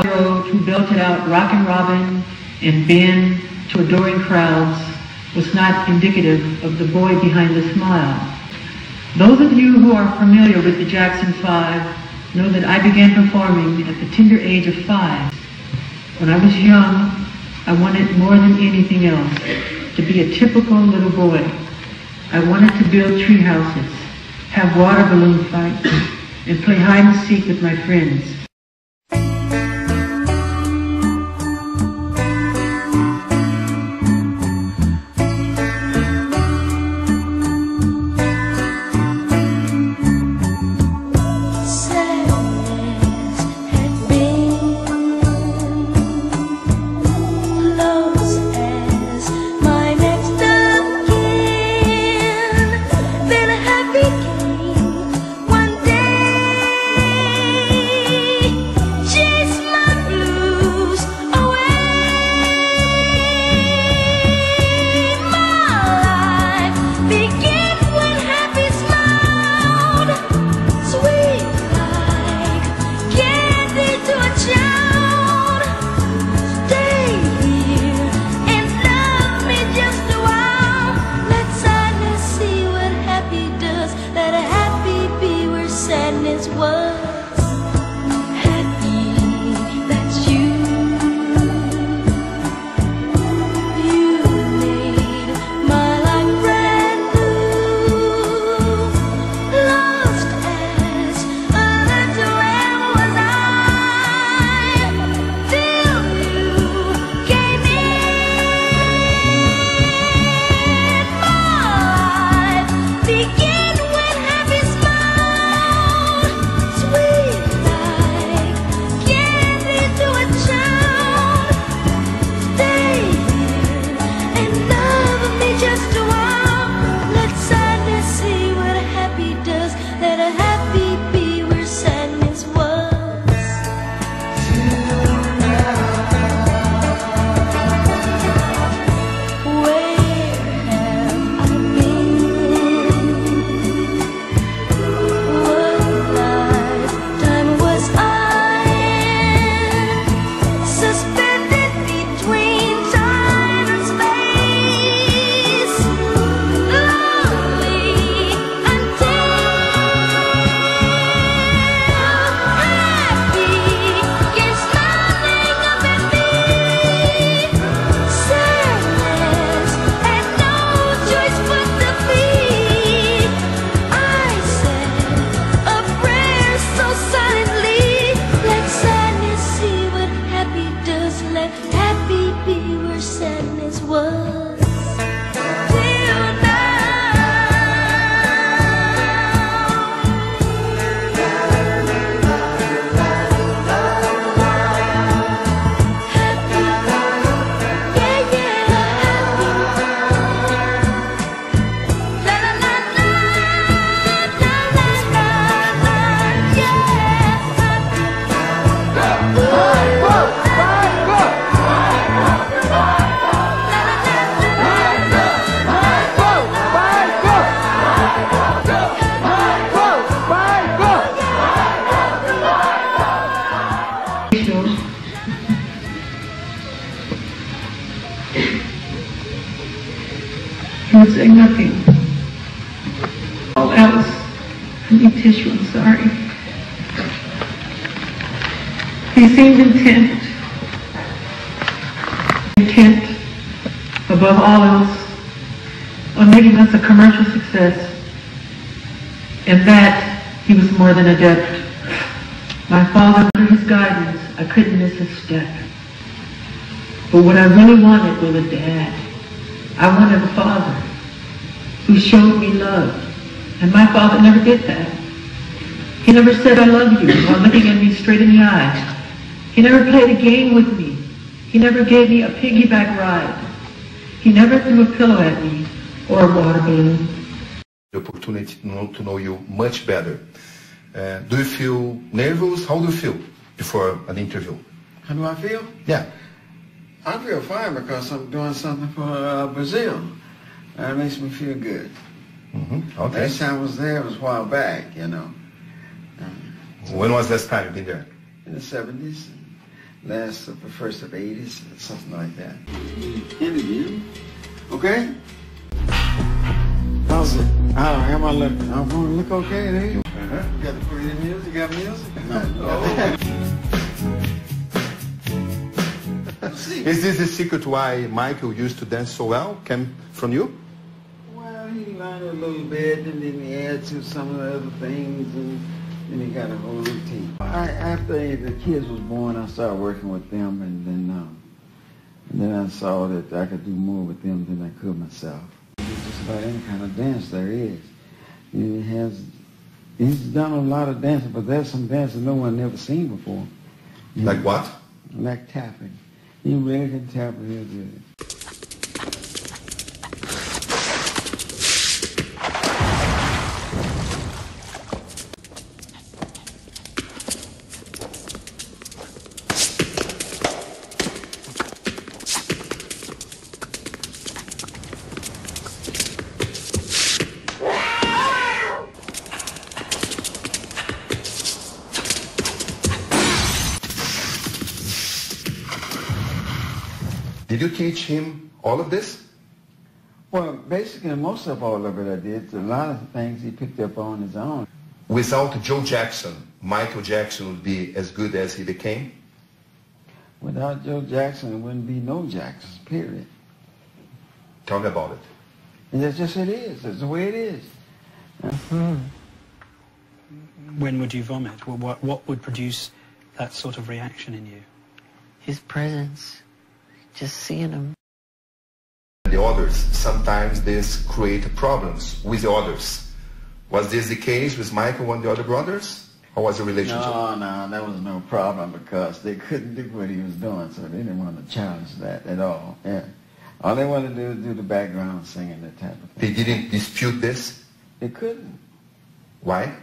5-year-old who belted out Rockin' Robin and Ben to adoring crowds was not indicative of the boy behind the smile. Those of you who are familiar with the Jackson 5 know that I began performing at the tender age of 5. When I was young, I wanted more than anything else to be a typical little boy. I wanted to build tree houses, have water balloon fights, and play hide and seek with my friends. He was saying nothing. All else, I need tissue, I'm sorry. He seemed intent above all else on making us a commercial success, and that he was more than adept. My father, under his guidance, I couldn't miss a step. But what I really wanted was a dad. I wanted a father who showed me love. And my father never did that. He never said, I love you, while looking at me straight in the eyes. He never played a game with me. He never gave me a piggyback ride. He never threw a pillow at me or a water balloon. The opportunity to know you much better. Do you feel nervous? How do you feel before an interview? How do I feel? Yeah. I feel fine because I'm doing something for Brazil. That makes me feel good. Mm-hmm. Okay. Last time I was there was a while back, you know. When was last time you've been there? In the 70s. last of the first of the 80s, something like that. Interview, okay? How's it? How am I looking? I'm going to look okay, there you go. You got to put in music, you got music? No. Is this the secret why Michael used to dance so well? Came from you? Well, he learned a little bit, and then he added to some of the other things, and then he got a whole routine. After the kids was born, I started working with them, and then I saw that I could do more with them than I could myself. Just about any kind of dance there is. He's done a lot of dancing, but there's some dances no one never seen before. Like what? Like tapping. He really can tap real good. Did you teach him all of this? Well, basically, most of all of it I did. A lot of things he picked up on his own. Without Joe Jackson, Michael Jackson would be as good as he became? Without Joe Jackson, there wouldn't be no Jackson, period. Tell me about it. And that's just it is. That's the way it is. When would you vomit? What would produce that sort of reaction in you? His presence. Just seeing him. The others, sometimes this create problems with the others. Was this the case with Michael and the other brothers? Or was the relationship? No, there was no problem because they couldn't do what he was doing, so they didn't want to challenge that at all. Yeah. All they wanted to do is do the background singing, that type of thing. They didn't dispute this? They couldn't. Why?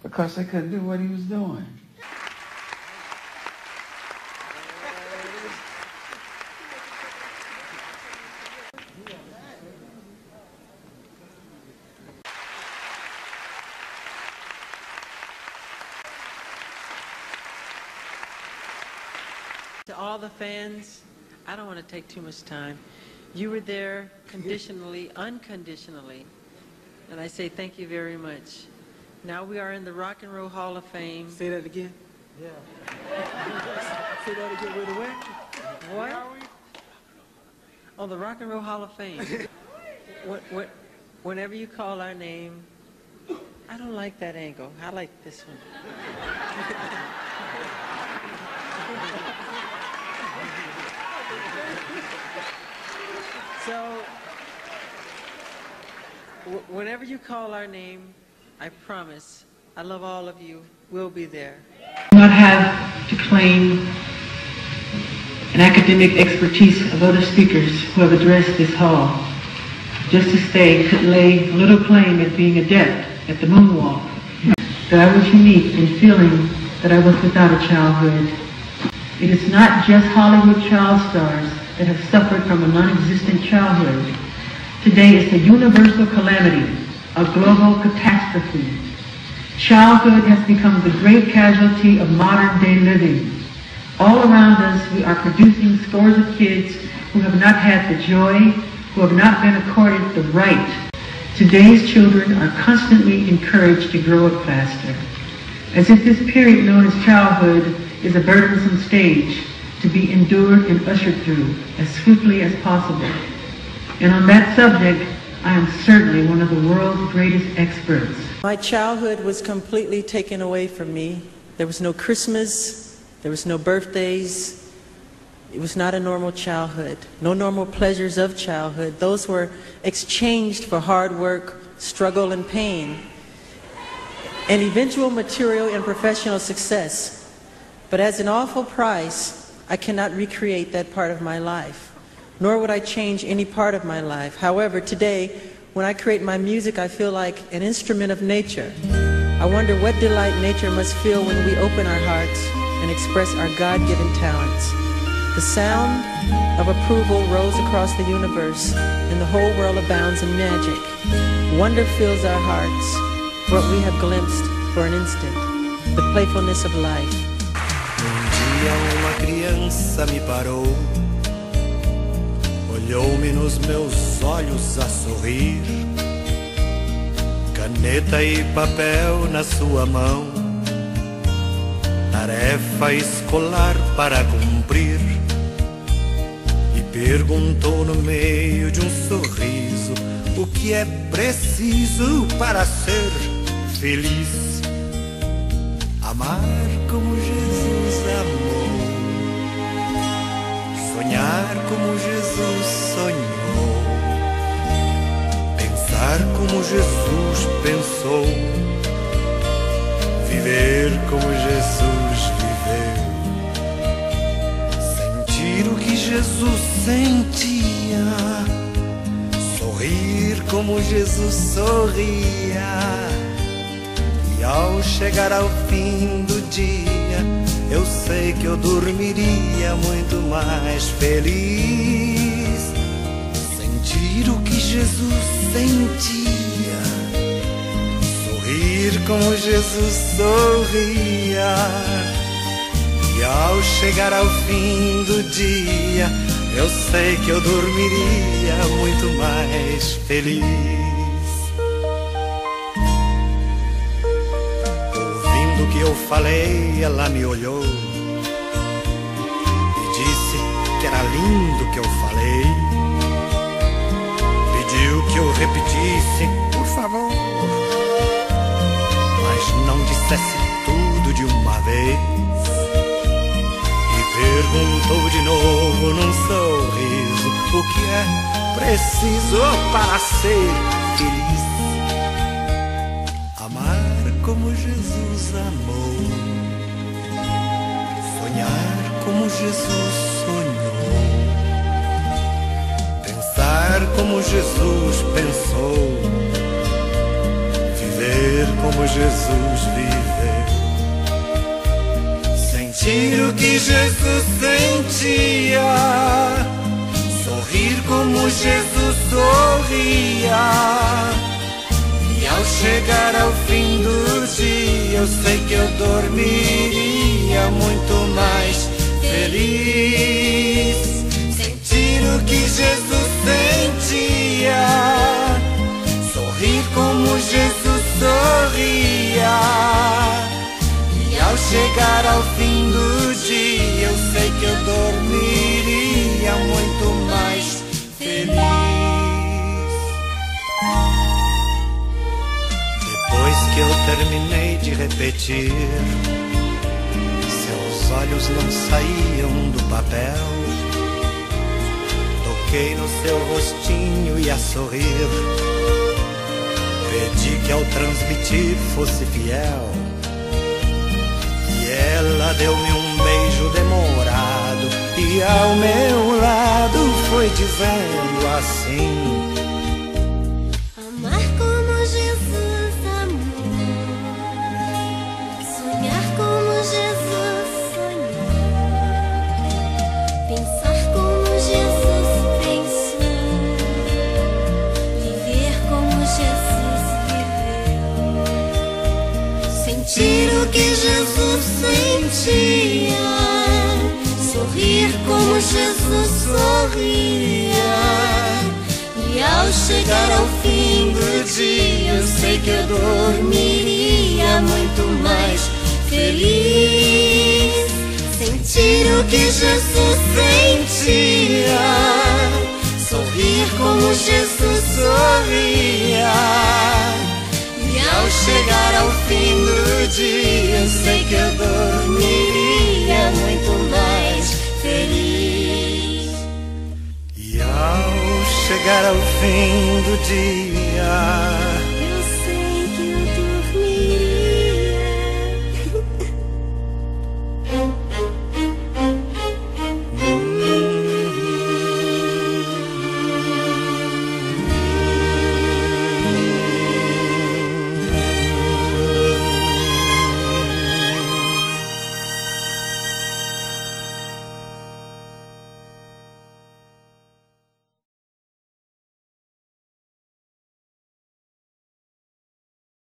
Because they couldn't do what he was doing. To all the fans, I don't want to take too much time. You were there conditionally, unconditionally, and I say thank you very much. Now we are in the Rock and Roll Hall of Fame. Say that again. Yeah. Say that again. Where the way? What? Oh, the Rock and Roll Hall of Fame. Whenever you call our name, I don't like that angle. I like this one. So, whenever you call our name, I promise, I love all of you. We'll be there. I do not have to claim an academic expertise of other speakers who have addressed this hall. Just to say, could lay little claim at being adept at the moonwalk. That I was unique in feeling that I was without a childhood. It is not just Hollywood child stars that have suffered from a non-existent childhood. Today it's a universal calamity, a global catastrophe. Childhood has become the great casualty of modern-day living. All around us, we are producing scores of kids who have not had the joy, who have not been accorded the right. Today's children are constantly encouraged to grow up faster, as if this period known as childhood is a burdensome stage to be endured and ushered through as swiftly as possible. And on that subject, I am certainly one of the world's greatest experts. My childhood was completely taken away from me. There was no Christmas, there was no birthdays. It was not a normal childhood, no normal pleasures of childhood. Those were exchanged for hard work, struggle, and pain, and eventual material and professional success. But as an awful price, I cannot recreate that part of my life, nor would I change any part of my life. However, today, when I create my music, I feel like an instrument of nature. I wonder what delight nature must feel when we open our hearts and express our God-given talents. The sound of approval rolls across the universe, and the whole world abounds in magic. Wonder fills our hearts, what we have glimpsed for an instant, the playfulness of life. Dia uma criança criança me parou, olhou-me nos meus olhos a sorrir, caneta e papel na sua mão, tarefa escolar para cumprir, e perguntou no meio de um sorriso o que é preciso para ser feliz. Amar como Jesus amou, sonhar como Jesus sonhou, pensar como Jesus pensou, viver como Jesus viveu, sentir o que Jesus sentia, sorrir como Jesus sorria. E ao chegar ao fim do dia, eu sei que eu dormiria muito mais feliz. Sentir o que Jesus sentia, sorrir como Jesus sorria. E ao chegar ao fim do dia, eu sei que eu dormiria muito mais feliz. Ouvindo o que eu falei, ela me olhou e disse que era lindo o que eu falei. Pediu que eu repetisse, por favor, mas não dissesse tudo de uma vez. Perguntou de novo num sorriso o que é preciso para ser feliz. Amar como Jesus amou, sonhar como Jesus sonhou, pensar como Jesus pensou, viver como Jesus viveu. Sentir o que Jesus sentia, sorrir como Jesus sorria. E ao chegar ao fim do dia, eu sei que eu dormiria muito mais feliz. Sentir o que Jesus sentia, sorrir como Jesus sorria. Ao chegar ao fim do dia, eu sei que eu dormiria muito mais feliz. Depois que eu terminei de repetir, seus olhos não saíam do papel. Toquei no seu rostinho e a sorrir, pedi que ao transmitir fosse fiel. Ela deu-me um beijo demorado e ao meu lado foi dizendo assim: amar como Jesus amou, sonhar como Jesus sonhou, pensar como Jesus pensou, viver como Jesus viveu, sentir o que Jesus sentia, sorrir como Jesus sorria. E ao chegar ao fim do dia, eu sei que eu dormiria muito mais feliz. Sentir o que Jesus sentia, sorrir como Jesus sorria. E ao chegar ao fim do dia, eu sei que eu dormiria muito mais feliz. E ao chegar ao fim do dia,